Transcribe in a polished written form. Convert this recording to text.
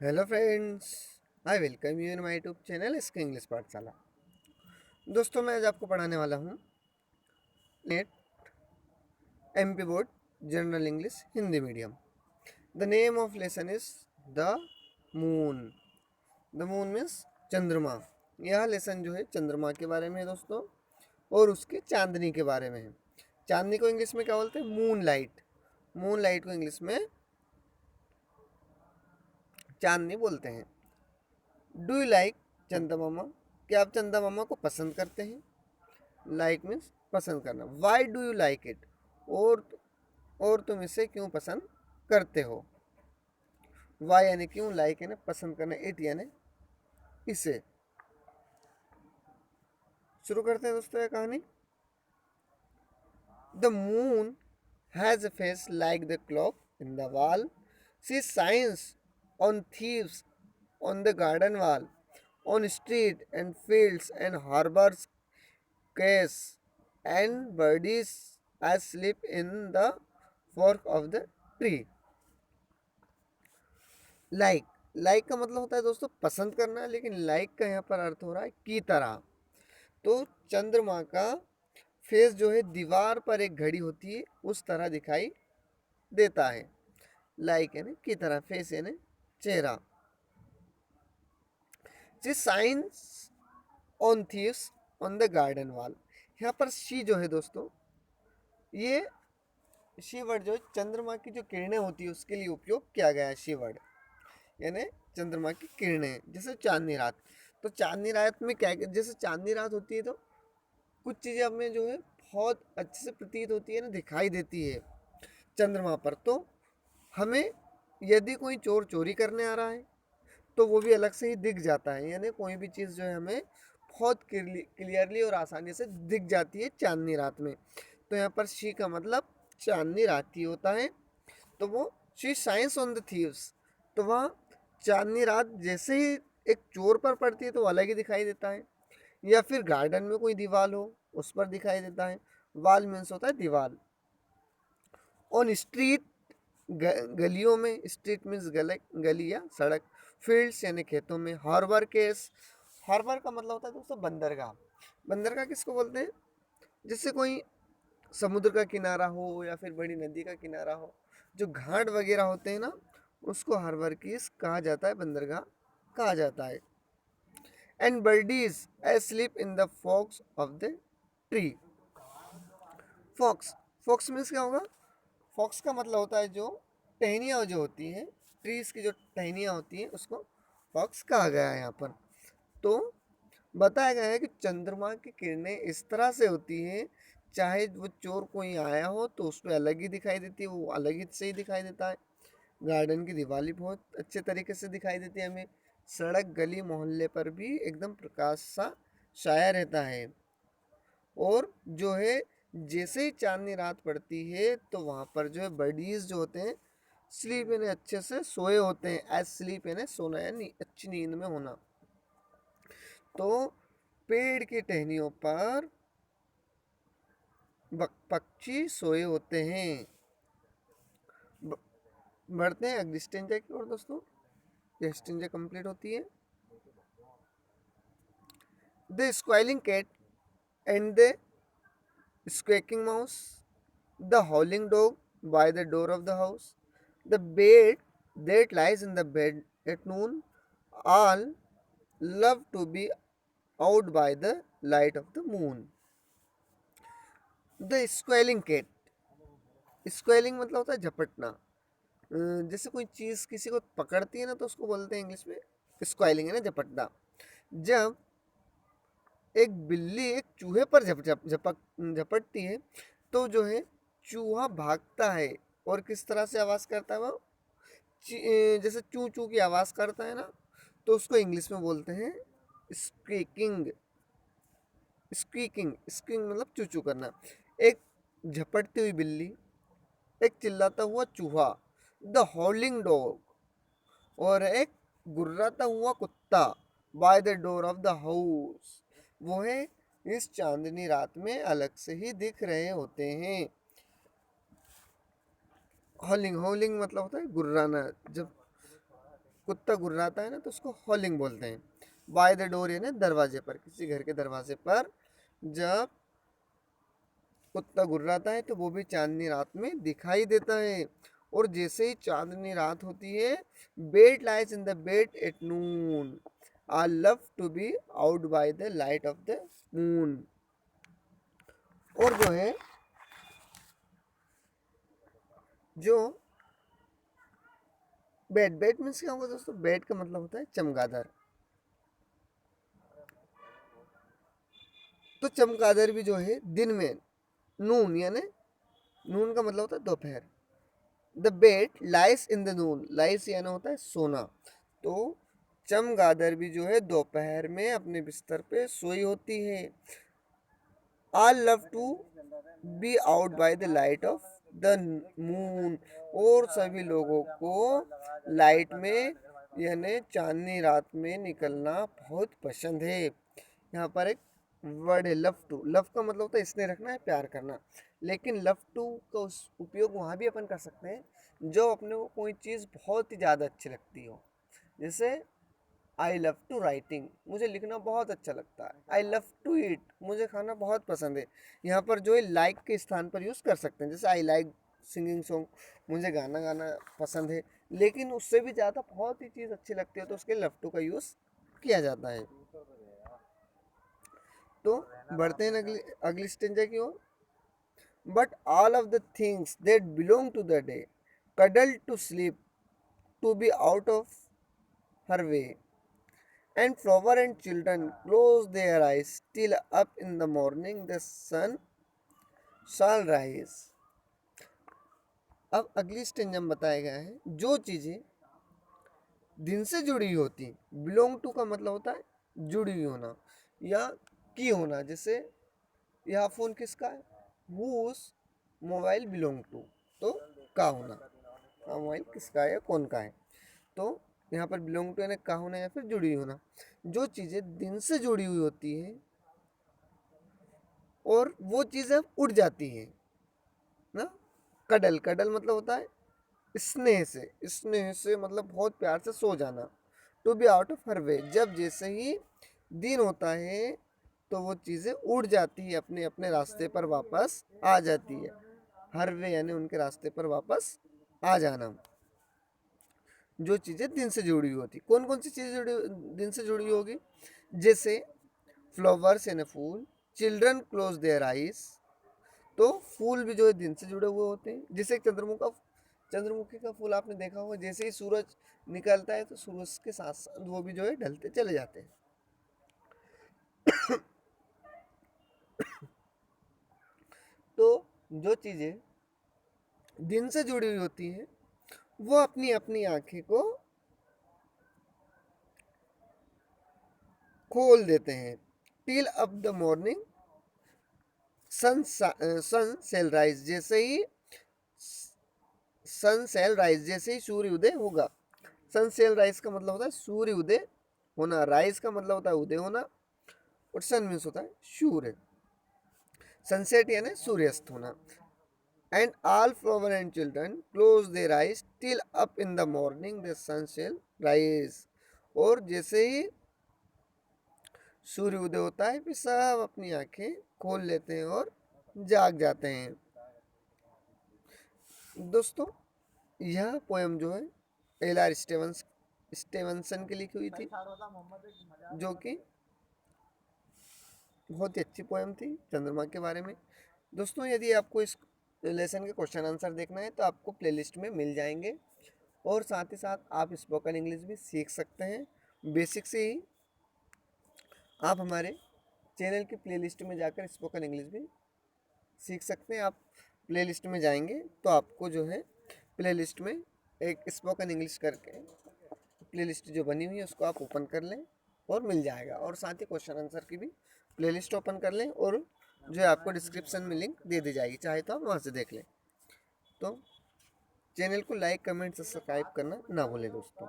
Hello friends, I welcome you in my YouTube channel इसके English पाठशाला। दोस्तों, मैं आज आपको पढ़ाने वाला हूँ net MP board general English Hindi medium. The name of lesson is the moon. The moon means चंद्रमा। यह लेसन जो है चंद्रमा के बारे में है दोस्तों, और उसके चांदनी के बारे में है। चांदनी को इंग्लिश में क्या बोलते हैं? Moon light. मून लाइट को इंग्लिश में चांदनी बोलते हैं। डू यू लाइक चंदा मामा? क्या आप चंदा मामा को पसंद करते हैं? लाइक मीन्स पसंद करना। Why do you like it? और तुम इसे क्यों पसंद करते हो? वाई यानी क्यों, लाइक यानी पसंद करना, इट यानी इसे। शुरू करते हैं दोस्तों ये कहानी। The moon has a face like the clock in the wall. She shines on thieves on the garden wall, on street and fields and harbors, quays and birdies asleep in the fork of the tree. Like like का मतलब होता है दोस्तों पसंद करना, लेकिन like का यहाँ पर अर्थ हो रहा है की तरह। तो चंद्रमा का फेस जो है दीवार पर एक घड़ी होती है उस तरह दिखाई देता है। लाइक यानी की तरह, फेस यानी चेहरा। She science on thieves on the garden wall. यहाँ पर शी जो है दोस्तों, ये शी वर्ड जो है चंद्रमा की जो किरणें होती है उसके लिए उपयोग किया गया है। शी वर्ड यानी चंद्रमा की किरणें, जैसे चांदनी रात। तो चांदनी रात में क्या, जैसे चांदनी रात होती है तो कुछ चीज़ें हमें जो है बहुत अच्छे से प्रतीत होती है ना, दिखाई देती है चंद्रमा पर। तो हमें यदि कोई चोर चोरी करने आ रहा है तो वो भी अलग से ही दिख जाता है, यानी कोई भी चीज़ जो है हमें बहुत क्लियरली और आसानी से दिख जाती है चांदनी रात में। तो यहाँ पर शी का मतलब चांदनी रात ही होता है। तो वो she shines on the thieves, तो वहाँ चांदनी रात जैसे ही एक चोर पर पड़ती है तो वो अलग ही दिखाई देता है। या फिर गार्डन में कोई दीवार हो उस पर दिखाई देता है। वाल मीन्स होता है दीवार। ऑन स्ट्रीट, गलियों में। स्ट्रीट मीन्स गली या सड़क। फील्ड्स यानी खेतों में। हार्बर केस, हार्बर का मतलब होता है दोस्तों बंदरगाह। बंदरगाह किसको बोलते हैं? जिससे कोई समुद्र का किनारा हो या फिर बड़ी नदी का किनारा हो, जो घाट वगैरह होते हैं ना, उसको हार्बर कीस कहा जाता है, बंदरगाह कहा जाता है। And birdies asleep in the forks of the tree. Forks, forks means क्या होगा? फॉक्स का मतलब होता है जो टहनियाँ जो होती हैं, ट्रीज की जो टहनियाँ होती हैं उसको फॉक्स कहा गया है यहाँ पर। तो बताया गया है कि चंद्रमा की किरणें इस तरह से होती हैं, चाहे वो चोर कोई आया हो तो उसमें अलग ही दिखाई देती है, वो अलग ही से ही दिखाई देता है। गार्डन की दिवाली बहुत अच्छे तरीके से दिखाई देती है हमें। सड़क गली मोहल्ले पर भी एकदम प्रकाश सा छाया रहता है। और जो है जैसे ही चांदनी रात पड़ती है तो वहाँ पर जो है बर्डीज जो होते हैं स्लीप यानी अच्छे से सोए होते हैं। एज स्लीप यानी सोना यानी अच्छी नींद में होना। तो पेड़ की टहनियों पर पक्षी सोए होते हैं। बढ़ते हैं अगली स्टेंजा की ओर दोस्तों। यह स्टेंजा कंप्लीट होती है। The squalling cat and the squeaking mouse, the howling dog by the door of the house, the bird that lies in the bed at noon, all love to be out by the light of the moon. The squealing cat, स्क्वेलिंग मतलब होता है झपटना। जैसे कोई चीज़ किसी को पकड़ती है ना तो उसको बोलते हैं इंग्लिश में स्क्वेलिंग, है ना, झपटना। जब एक बिल्ली एक चूहे पर झपटती है तो जो है चूहा भागता है और किस तरह से आवाज़ करता है वो, जैसे चू चू की आवाज़ करता है ना, तो उसको इंग्लिश में बोलते हैं स्क्रीकिंग। स्क्रीकिंग, स्क्रीकिंग मतलब चू चू करना। एक झपटती हुई बिल्ली, एक चिल्लाता हुआ चूहा, द हॉलिंग डॉग, और एक गुर्राता हुआ कुत्ता, by the door of the house, वो है इस चांदनी रात में अलग से ही दिख रहे होते हैं। हॉलिंग, हॉलिंग मतलब होता है गुर्राना। जब कुत्ता गुर्राता है ना तो उसको हॉलिंग बोलते हैं। बाय द डोर यानी दरवाजे पर, किसी घर के दरवाजे पर जब कुत्ता गुर्राता है तो वो भी चांदनी रात में दिखाई देता है। और जैसे ही चांदनी रात होती है, bat lies in the bed at noon, I love to be out by the light of the moon. और जो है जो बेड, बेड मीन्स क्या होगा दोस्तों? बेड का मतलब होता है चमगादड़। तो चमगादड़ भी जो है दिन में, नून यानी नून का मतलब होता है दोपहर। The bed lies in the noon, lies यानी होता है सोना। तो चमगादड़ भी जो है दोपहर में अपने बिस्तर पे सोई होती है। I love to be out by the light of the moon. और सभी लोगों को लाइट में यानी चांदनी रात में निकलना बहुत पसंद है। यहाँ पर एक वर्ड है लव टू। लव का मतलब होता है इसने रखना है, प्यार करना। लेकिन लव टू का उपयोग वहाँ भी अपन कर सकते हैं जो अपने को कोई चीज़ बहुत ही ज़्यादा अच्छी लगती हो। जैसे आई लव टू राइटिंग, मुझे लिखना बहुत अच्छा लगता है। आई लव टू ईट, मुझे खाना बहुत पसंद है। यहाँ पर जो है लाइक के स्थान पर यूज़ कर सकते हैं। जैसे आई लाइक सिंगिंग सॉन्ग, मुझे गाना गाना पसंद है। लेकिन उससे भी ज़्यादा बहुत ही चीज़ अच्छी लगती है तो उसके लव टू का यूज़ किया जाता है। तो बढ़ते हैं अगली अगली स्टेंजा की ओर। But all of the things that belong to the day cuddle to sleep to be out of her way, and flower and children close their eyes till up in the morning the sun shall rise। अब अगली stanza में बताया गया है जो चीज़ें दिन से जुड़ी हुई होती, बिलोंग टू का मतलब होता है जुड़ी हुई होना या की होना। जैसे यह फ़ोन किसका है? हुज मोबाइल बिलोंग टू, तो का होना, हाँ मोबाइल किसका है, कौन का है। तो यहाँ पर बिलोंग टू यानी का होना या फिर जुड़ी हुई होना। जो चीज़ें दिन से जुड़ी हुई होती है और वो चीज़ें उड़ जाती हैं ना। कडल, कडल मतलब होता है स्नेह से, स्नेह से मतलब बहुत प्यार से सो जाना। To be out of her way, जब जैसे ही दिन होता है तो वो चीज़ें उड़ जाती है, अपने अपने रास्ते पर वापस आ जाती है। हर वे यानी उनके रास्ते पर वापस आ जाना। जो चीज़ें दिन से जुड़ी हुई होती, कौन कौन सी चीज़ें दिन से जुड़ी हुई होगी? जैसे फ्लावर्स यानी फूल, चिल्ड्रन क्लोज देयर आइज, तो फूल भी जो है दिन से जुड़े हुए होते हैं। जैसे चंद्रमुखी का फूल आपने देखा होगा, जैसे ही सूरज निकलता है तो सूरज के साथ साथ वो भी जो है ढलते चले जाते हैं। तो जो चीज़ें दिन से जुड़ी हुई होती हैं वो अपनी अपनी आंखें को खोल देते हैं। Till up the morning sun shall rise, जैसे ही सूर्य उदय होगा। सन सेल राइज का मतलब होता है सूर्य उदय होना, राइज का मतलब होता है उदय होना, और सन मीन्स होता है सूर्य। सनसेट यानी सूर्यास्त होना। And all flower and children close their eyes till up in the morning the sun shall rise. और जैसे ही सूर्य उदय होता है फिर सब अपनी आंखें खोल लेते हैं और जाग जाते हैं। दोस्तों यह पोएम जो है एल.आर. स्टेवंसन की लिखी हुई थी, जो कि बहुत ही अच्छी पोएम थी चंद्रमा के बारे में। दोस्तों यदि आपको इस लेसन के क्वेश्चन आंसर देखना है तो आपको प्लेलिस्ट में मिल जाएंगे, और साथ ही साथ आप स्पोकन इंग्लिश भी सीख सकते हैं। बेसिक से ही आप हमारे चैनल की प्लेलिस्ट में जाकर स्पोकन इंग्लिश भी सीख सकते हैं। आप प्लेलिस्ट में जाएंगे तो आपको जो है प्लेलिस्ट में एक स्पोकन इंग्लिश करके प्लेलिस्ट जो बनी हुई है उसको आप ओपन कर लें और मिल जाएगा। और साथ ही क्वेश्चन आंसर की भी प्लेलिस्ट ओपन कर लें और जो है आपको डिस्क्रिप्शन में लिंक दे दी जाएगी, चाहे तो आप वहाँ से देख लें। तो चैनल को लाइक कमेंट सब्सक्राइब करना ना भूलें दोस्तों।